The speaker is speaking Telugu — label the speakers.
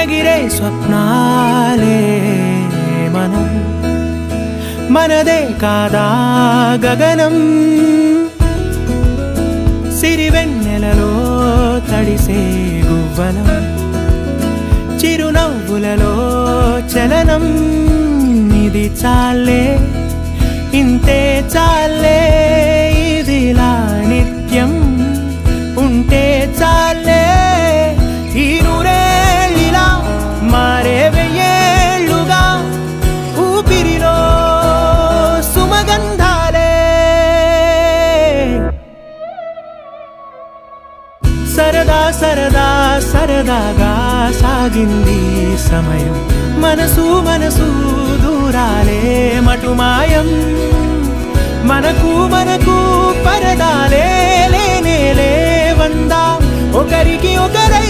Speaker 1: ఎగిరే స్వప్నాలే మనం, మనదే కాదా గగనం. సిరివెన్నెలలో తడిసే గువ్వలం, చిరునవ్వులలో చలనం. ఇది చాలే, ఇంతే చాలే, ఇదిలా నిత్యం ఉంటే చాలే. ఈ నూరేళ్ళిలా మారే వెయ్యేళ్ళుగా ఊపిరిలో సుమగంధాలే. సరదా సరదా సరదాగా సాగింది సమయం, మనసు మనసు దూరాలే మటుమాయం. మనకు మనకు పరదాలే లేనే లేవందా, ఒకరికి ఒకరై